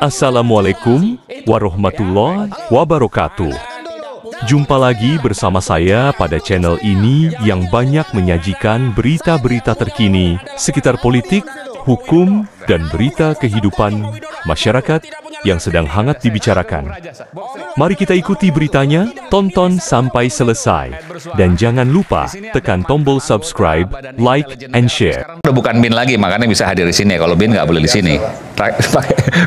Assalamualaikum warahmatullahi wabarakatuh. Jumpa lagi bersama saya pada channel ini yang banyak menyajikan berita-berita terkini sekitar politik, hukum, dan berita kehidupan masyarakat yang sedang hangat dibicarakan. Mari kita ikuti beritanya, tonton sampai selesai. Dan jangan lupa tekan tombol subscribe, like, and share. Udah bukan bin lagi, makanya bisa hadir di sini. Kalau bin nggak boleh di sini.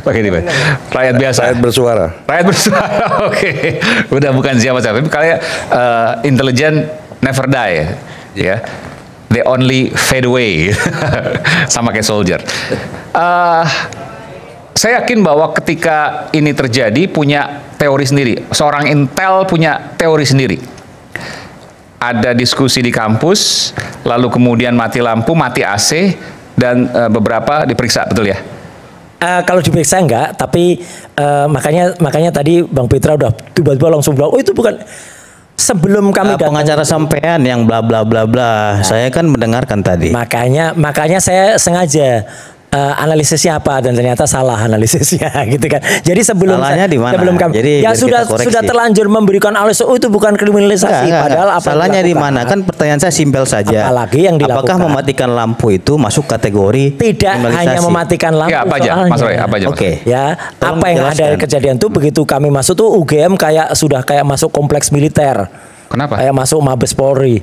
Pakai di rakyat biasa. Rakyat bersuara. Rakyat bersuara. Oke. Udah bukan siapa-siapa. Tapi kayak intelijen never die, ya. They only fade away. Sama kayak soldier. Saya yakin bahwa ketika ini terjadi punya teori sendiri. Seorang intel punya teori sendiri. Ada diskusi di kampus, lalu kemudian mati lampu, mati AC, dan beberapa diperiksa, betul ya? Kalau diperiksa enggak, tapi makanya tadi Bang Petra udah tiba-tiba langsung bilang, oh itu bukan. Sebelum kami pengacara sampean yang bla bla bla bla, saya kan mendengarkan tadi. Makanya saya sengaja analisisnya apa, dan ternyata salah analisisnya gitu kan. Jadi sebelum kami jadi ya sudah terlanjur memberikan analisis, oh itu bukan kriminalisasi. Padahal apa salahnya di mana? Kan pertanyaan saya simpel saja. Apalagi yang dilakukan. Apakah mematikan lampu itu masuk kategori tidak hanya mematikan lampu? Ya, apa aja, Mas Roy? Apa aja? Oke. Ya, apa yang ada kejadian itu begitu kami masuk tuh UGM sudah kayak masuk kompleks militer. Kenapa? Kayak masuk Mabes Polri.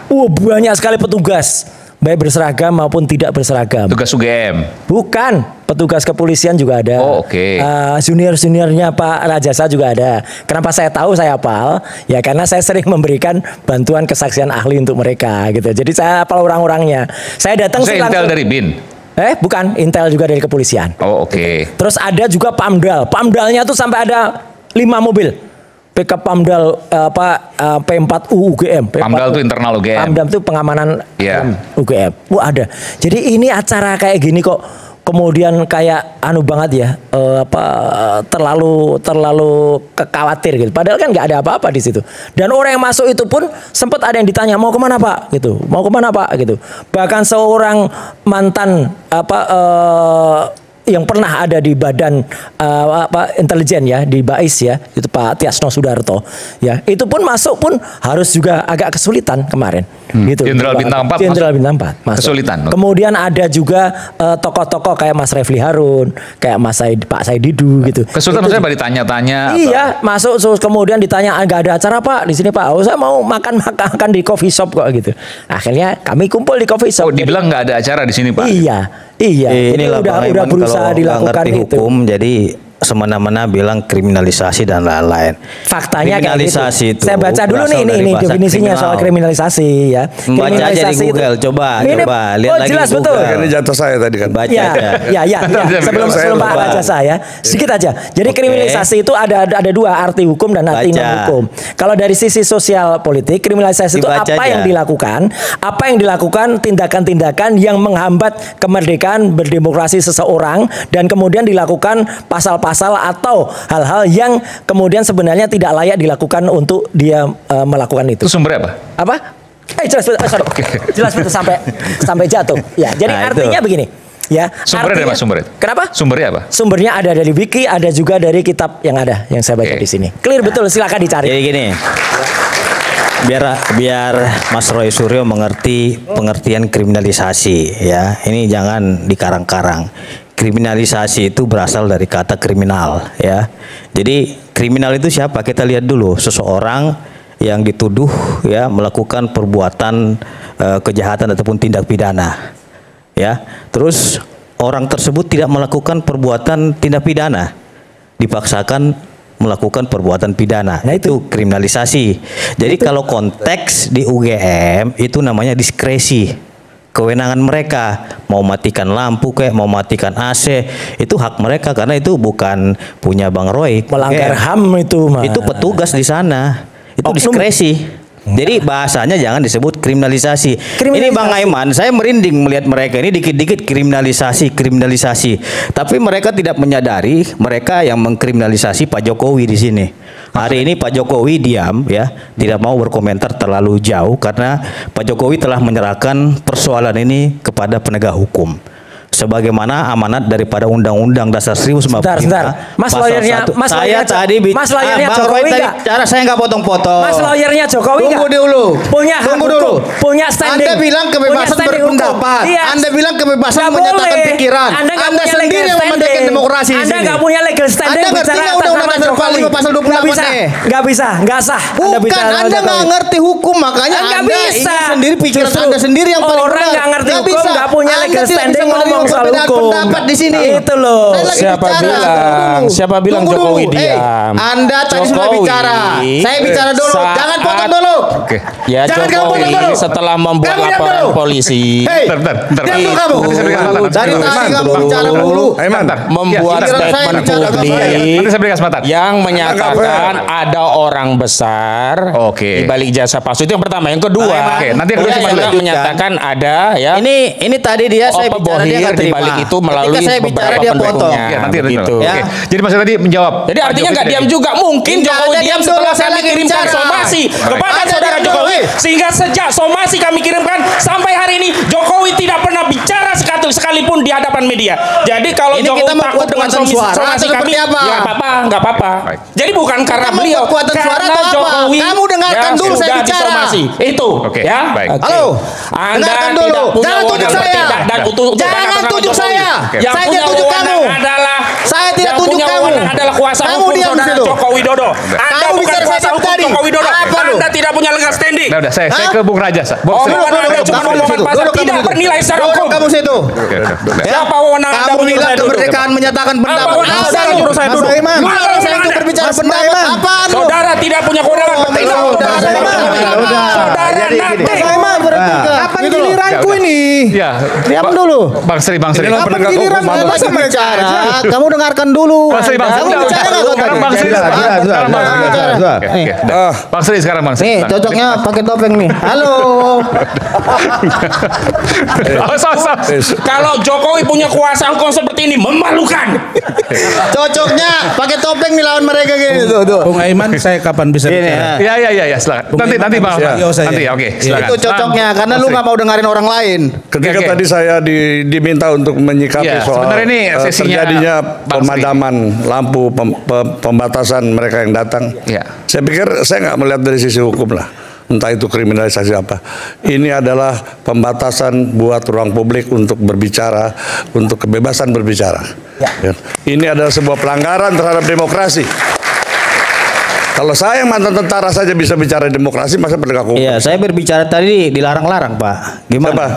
Banyak sekali petugas, baik berseragam maupun tidak berseragam. Tugas UGM? Bukan, petugas kepolisian juga ada. Oh, oke. Junior-juniornya Pak Rajasa juga ada. Kenapa saya tahu, saya hafal? Ya karena saya sering memberikan bantuan kesaksian ahli untuk mereka gitu. Jadi saya hafal orang-orangnya. Saya datang sih langsung. Intel dari BIN? Bukan, Intel juga dari kepolisian. Oh, oke. Terus ada juga Pamdal. Pamdalnya tuh sampai ada 5 mobil. PK Pamdal P4U UGM. Pamdal itu internal UGM. Pamdal itu pengamanan UGM. Ada. Jadi ini acara kayak gini kok kemudian kayak banget ya, terlalu khawatir gitu. Padahal kan nggak ada apa-apa di situ. Dan orang yang masuk itu pun sempat ada yang ditanya mau kemana Pak gitu, mau kemana Pak gitu. Bahkan seorang mantan yang pernah ada di badan intelijen ya, di BAIS ya, itu Pak Tiasno Sudarto ya, itu pun masuk pun harus juga agak kesulitan kemarin gitu. Jenderal Bintang 4 masuk. Kesulitan. Kemudian ada juga tokoh-tokoh kayak Mas Refli Harun, kayak Pak Said Didu gitu. Kesulitan maksudnya ditanya-tanya? Iya, masuk kemudian ditanya nggak ada acara Pak di sini Pak. Oh, saya mau makan di coffee shop kok gitu. Akhirnya kami kumpul di coffee shop. Oh, dibilang nggak ada acara di sini Pak? Iya, inilah udah berusaha dilakukan itu. Hukum, jadi semena-mena bilang kriminalisasi dan lain-lain. Faktanya kriminalisasi kayak gitu. Saya baca dulu nih definisinya soal kriminalisasi ya. Baca aja di Google, coba lihat lagi jelas di Google. Betul. Ini jatuh saya tadi kan. Baca ya. Sebelum Pak baca saya, sedikit aja. Jadi kriminalisasi itu ada dua, arti hukum dan arti non hukum. Kalau dari sisi sosial politik, kriminalisasi itu apa yang dilakukan tindakan-tindakan yang menghambat kemerdekaan berdemokrasi seseorang, dan kemudian dilakukan pasal-pasal atau hal-hal yang kemudian sebenarnya tidak layak dilakukan untuk dia melakukan itu. Itu sumbernya apa? Jelas betul sampai jatuh. Ya, jadi artinya begini. Ya, sumbernya dari mana sumbernya? Kenapa? Sumbernya apa? Sumbernya ada dari wiki, ada juga dari kitab yang saya baca di sini. Clear betul, silakan dicari. Jadi gini. Biar Mas Roy Suryo mengerti pengertian kriminalisasi ya. Ini jangan dikarang-karang. Kriminalisasi itu berasal dari kata kriminal ya. Jadi kriminal itu siapa? Kita lihat dulu, seseorang yang dituduh ya melakukan perbuatan kejahatan ataupun tindak pidana. Ya. Terus orang tersebut tidak melakukan perbuatan tindak pidana, dipaksakan melakukan perbuatan pidana. Nah, itu kriminalisasi. Jadi kalau konteks di UGM itu namanya diskresi. Kewenangan mereka mau matikan lampu kayak mau matikan AC itu hak mereka, karena itu bukan punya Bang Roy. Melanggar HAM itu mah. Itu petugas di sana. Itu diskresi. Jadi bahasanya jangan disebut kriminalisasi. Ini Bang Aiman, saya merinding melihat mereka ini dikit-dikit kriminalisasi. Tapi mereka tidak menyadari mereka yang mengkriminalisasi Pak Jokowi di sini. Hari ini Pak Jokowi diam ya, tidak mau berkomentar terlalu jauh karena Pak Jokowi telah menyerahkan persoalan ini kepada penegak hukum. sebagaimana amanat daripada Undang-Undang Dasar 1945. Sebentar. Mas lawyernya Mas lawyernya Jokowi cara saya nggak potong-potong. Mas lawyernya Jokowi tunggu dulu. Tunggu dulu. Punya standing. Anda bilang kebebasan berpendapat. Iya. Anda bilang kebebasan menyatakan pikiran. Anda sendiri yang mementingkan demokrasi. Anda nggak punya legal standing. Anda ngerti nggak Undang-Undang Dasar 45 pasal 28? Nggak bisa, nggak sah. Bukan, Anda nggak ngerti hukum, makanya Anda ingin sendiri pikiran Anda sendiri yang paling benar. Orang nggak ngerti hukum, nggak punya legal standing ngomong soal hukum. Pendapat di sini. Itu loh. Siapa bilang Jokowi diam? Anda tadi sudah bicara. Saya bicara dulu. Jangan potong dulu. Ya, Jokowi setelah membuat laporan polisi. Bentar. Kamu. Dari tadi kamu bicara dulu. Membuat statement publik yang menyatakan ada orang besar di balik jasa palsu. Itu yang pertama. Yang kedua, nanti dia menyatakan ada ya. Ini tadi dia saya bicara dia nggak di balik itu melalui saya bicara dia potong. Gitu. Jadi maksudnya tadi menjawab. Jadi artinya nggak diam juga. Mungkin Jokowi diam setelah kami kirimkan somasi kepada saudara Jokowi. Sehingga sejak somasi kami kirimkan sampai hari ini Jokowi tidak pernah bicara sekalipun di hadapan media. Jadi kalau ini Jokowi takut dengan somasi kami, ya nggak apa-apa. Jadi bukan karena beliau, karena Jokowi. Kamu dengarkan dulu saya bicara. Itu, ya. Halo. Anda tidak punya tunjuk saya. Jangan tunjuk saya. Saya tidak tunjuk kamu. Saya tidak tunjuk kamu. Adalah kuasa hukum saudara Joko Widodo. Anda bukan kuasa hukum Joko Widodo. Anda tidak punya legal standing. Udah, saya ke Bung Raja. Anda cuma ngomongin pasal tidak bernilai secara hukum. Kamu situ. Siapa wewenang Anda kamu bilang kemerdekaan menyatakan pendapat. Saya duduk. Mana saya untuk berbicara pendapat? Apaan lu? Saudara tidak punya kewenangan bertindak. Saudara kapan giliranku ini? Ya. Diam dulu. Bang Sri. Kapan giliran saya bicara? Kamu dengarkan dulu. Bang Sri. Kamu bicara nggak? Bang Sri sekarang Bang Sri. Nih cocoknya pakai topeng nih. Halo. Kalau Jokowi punya kuasa hukum seperti ini memalukan. Cocoknya pakai topeng nih lawan mereka gitu. Bung Aiman, saya kapan bisa bicara? Ya, silakan. Nanti Bang. Nanti, oke, silakan. Itu cocoknya karena lu nggak mau dengarin orang lain. Ketika tadi saya diminta untuk menyikapi soal terjadinya pemadaman lampu, pembatasan mereka yang datang. Saya pikir saya nggak melihat dari sisi hukum lah. Entah itu kriminalisasi apa. Ini adalah pembatasan buat ruang publik untuk berbicara, untuk kebebasan berbicara. Ini adalah sebuah pelanggaran terhadap demokrasi. Kalau saya yang mantan tentara saja bisa bicara demokrasi, masa penegak hukum? Iya, saya berbicara tadi dilarang-larang, Pak. Gimana? Siapa?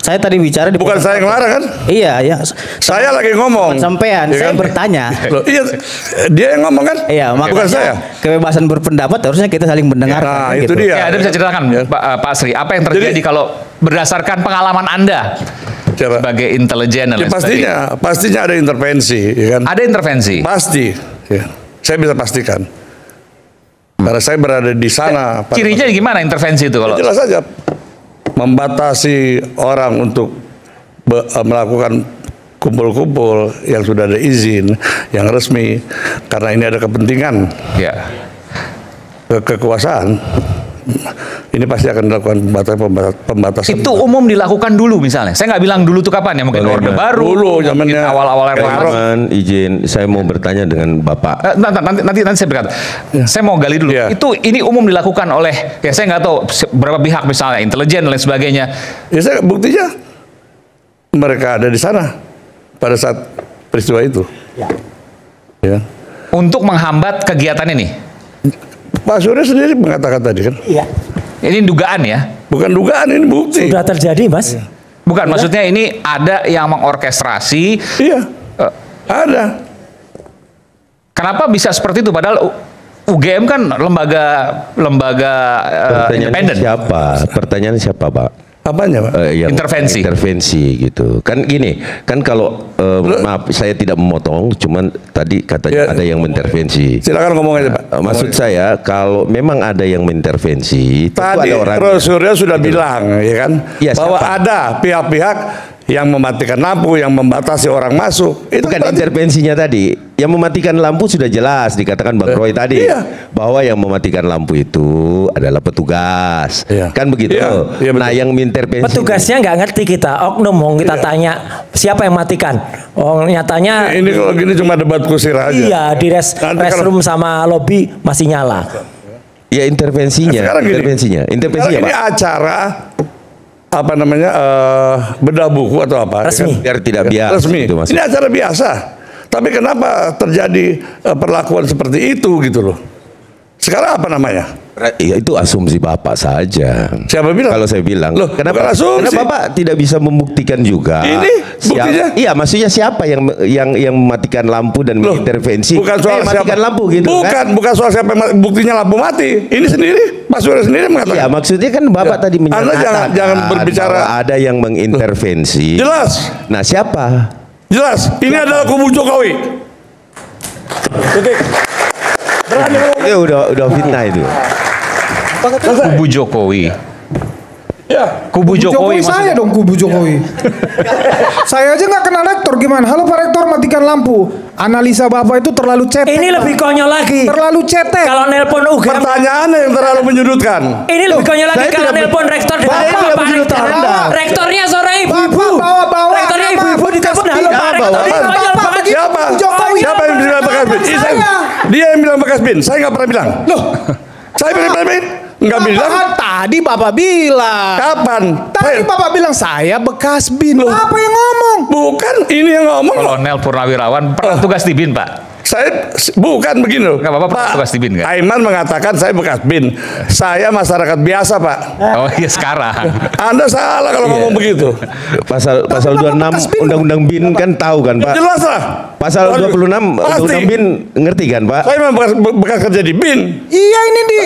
Saya tadi bicara di bukan saya yang larang kan? Iya, ya. Saya lagi ngomong. Sampean, ya saya kan? bertanya. Loh, iya, dia yang ngomong kan? Iya, bukan saya. Kebebasan berpendapat harusnya kita saling mendengarkan. Nah, itu gitu. dia. Anda bisa ceritakan, Pak Sri, apa yang terjadi kalau berdasarkan pengalaman Anda sebagai intelijen dan lain sebagainya? Pastinya ada intervensi, ya kan? Ada intervensi. Pasti. Ya. Saya bisa pastikan. Karena saya berada di sana. Cirinya gimana intervensi itu kalau? Jelas saja. Membatasi orang untuk melakukan kumpul-kumpul yang sudah ada izin, yang resmi, karena ini ada kepentingan kekuasaan. Ini pasti akan dilakukan pembatasan. Itu umum dilakukan dulu misalnya. Saya nggak bilang dulu tuh kapan ya, mungkin Orde Baru, dulu zamannya awal-awal izin, saya mau bertanya dengan Bapak. Nanti saya berkata. Saya mau gali dulu. Ini umum dilakukan oleh saya nggak tahu berapa pihak misalnya intelijen dan lain sebagainya. Ya saya buktinya mereka ada di sana pada saat peristiwa itu. Ya. Untuk menghambat kegiatan ini. Pak Surya sendiri mengatakan tadi kan. Iya. Ini dugaan ya? Bukan dugaan, ini bukti. Sudah terjadi, Mas. Bukan, maksudnya ini ada yang mengorkestrasi. Iya. Ada. Kenapa bisa seperti itu? Padahal UGM kan lembaga independen. Pertanyaan siapa, Pak? Apanya, Pak? Intervensi. Intervensi gitu. Kan gini, kan kalau maaf saya tidak memotong, cuman tadi katanya ada yang mengintervensi. Silakan ngomong aja, Pak. Maksud saya kalau memang ada yang mengintervensi, tadi Prof. Surya sudah bilang, ya kan, bahwa ada pihak-pihak yang mematikan lampu, yang membatasi orang masuk. Itu kan intervensinya tadi. Yang mematikan lampu sudah jelas dikatakan Bang Roy tadi bahwa yang mematikan lampu itu adalah petugas, kan begitu. Nah, yang mengintervensi petugasnya nggak ngerti kita, oknum kita tanya siapa yang matikan. Oh, nyatanya ini kalau gini cuma debat kusir aja. Iya, di restroom sama lobby masih nyala. Ya intervensinya, intervensinya Pak. Ini acara apa namanya bedah buku atau apa? Resmi. Biar tidak biasa. Resmi. Gitu, ini acara biasa. Tapi kenapa terjadi perlakuan seperti itu gitu loh? Sekarang apa namanya? Ya, itu asumsi Bapak saja. Siapa bilang? Kalau saya bilang, loh, kenapa Bapak tidak bisa membuktikan juga? Ini buktinya? Iya, maksudnya siapa yang mematikan lampu dan mengintervensi? Bukan soal matikan lampu gitu bukan soal siapa buktinya lampu mati. Ini sendiri, Pak Surya sendiri mengatakan. Iya, maksudnya kan Bapak tadi menyatakan jangan berbicara ada yang mengintervensi. Jelas. Nah, siapa? Jelas. Ini adalah kubu Jokowi. Itu udah fitnah itu. Kubu Jokowi. Ya, kubu Jokowi saya dong, kubu Jokowi. Saya aja nggak kenal rektor, gimana? Halo Pak Rektor, matikan lampu. Analisa Bapak itu terlalu cetek. Ini lebih konyol lagi. Terlalu cetek. Kalau nelpon UGM. Pertanyaannya yang terlalu menyudutkan. Ini lebih konyol lagi kalau nelpon rektor di rektornya seorang ibu-ibu. Rektornya ibu-ibu di telepon. Halo Pak Rektor. Siapa? Siapa yang bilang bekas bin? Dia yang bilang bekas bin. Saya nggak pernah bilang. Loh, saya bilang bekas bin. Enggak bilang. Tadi Bapak bilang. Kapan? Tadi Bapak bilang saya bekas bin. Loh, apa yang ngomong? Bukan, ini yang ngomong. Kolonel Purnawirawan pernah tugas di bin, Pak. Saya bukan begini loh. Enggak apa-apa, Pak. Tugas di bin kan? Aiman mengatakan saya bekas bin. Saya masyarakat biasa, Pak. Oh iya, sekarang. Anda salah kalau ngomong begitu. Pasal 26 Undang-Undang bin kan tahu kan, Pak? Jelas lah. Pasal 26 Undang-Undang bin ngerti kan, Pak? Saya memang bekas kerja di bin. Iya, ini di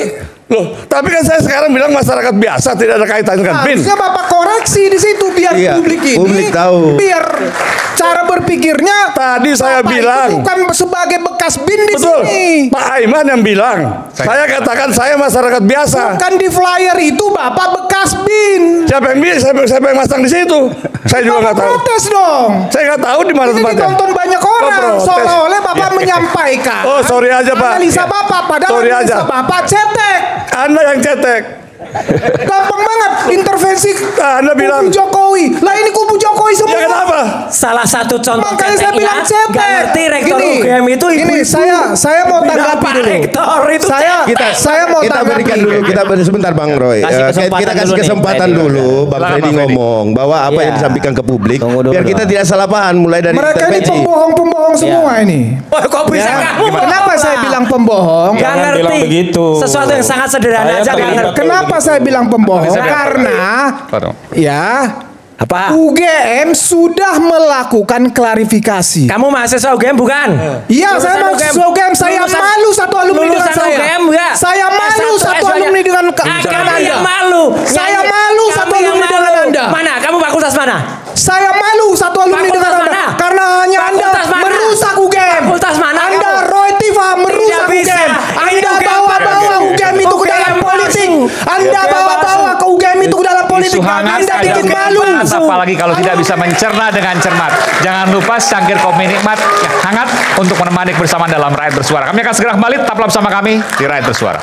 Loh, tapi kan saya sekarang bilang masyarakat biasa, tidak ada kaitan dengan bin. Harusnya Bapak koreksi di situ biar publik ini tahu. Biar cara berpikirnya tadi saya Bapak bilang bukan sebagai bekas bin di betul, sini. Pak Aiman yang bilang. Saya katakan saya masyarakat biasa. Bukan di flyer itu Bapak bekas bin. Siapa yang masang di situ? Saya juga nggak tahu. Protes dong. Saya nggak tahu di mana tempatnya. Ditonton banyak orang. Seolah-olah Bapak menyampaikan. Oh, sorry aja, Pak. Analisa Bapak, padahal analisa Bapak cetek. Anda yang cetek. Gampang banget intervensi Anda bilang kubu Jokowi. Lah ini kubu Jokowi semua. Ya kenapa? Salah satu contoh makanya saya bilang cetek. Gak ngerti rektor UGM itu ini saya mau tanggapi dulu. Rektor itu saya mau kita berikan dulu. Kita sebentar Bang Roy. Kita kasih kesempatan dulu Bang Freddy ngomong bahwa apa yang disampaikan ke publik biar kita tidak salah paham mulai dari mereka ini pembohong-pembohong semua ini. Oh, kok bisa kenapa saya bilang pembohong? Gak ngerti. Sesuatu yang sangat sederhana aja gak ngerti. Kenapa saya bilang pembohong? Karena UGM sudah melakukan klarifikasi. Kamu mahasiswa UGM bukan? Iya, saya mahasiswa UGM. Saya malu satu alumni dengan saya. Saya malu satu alumni dengan Anda. Saya malu satu alumni dengan Anda. Mana? Kamu fakultas mana? Saya malu satu alumni dengan Anda. Karena hanya Anda merusak UGM. Fakultas mana? Anda Roy Tifa merusak UGM. Anda bawa-bawa UGM itu ke dalam politik. Anda bawa-bawa ke UGM itu ke dalam politik. Anda bikin malu. Apalagi kalau tidak bisa mencerna dengan cermat. Jangan lupa cangkir kopi nikmat yang hangat untuk menemani bersama dalam Rakyat Bersuara. Kami akan segera kembali, tetaplah bersama kami di Rakyat Bersuara.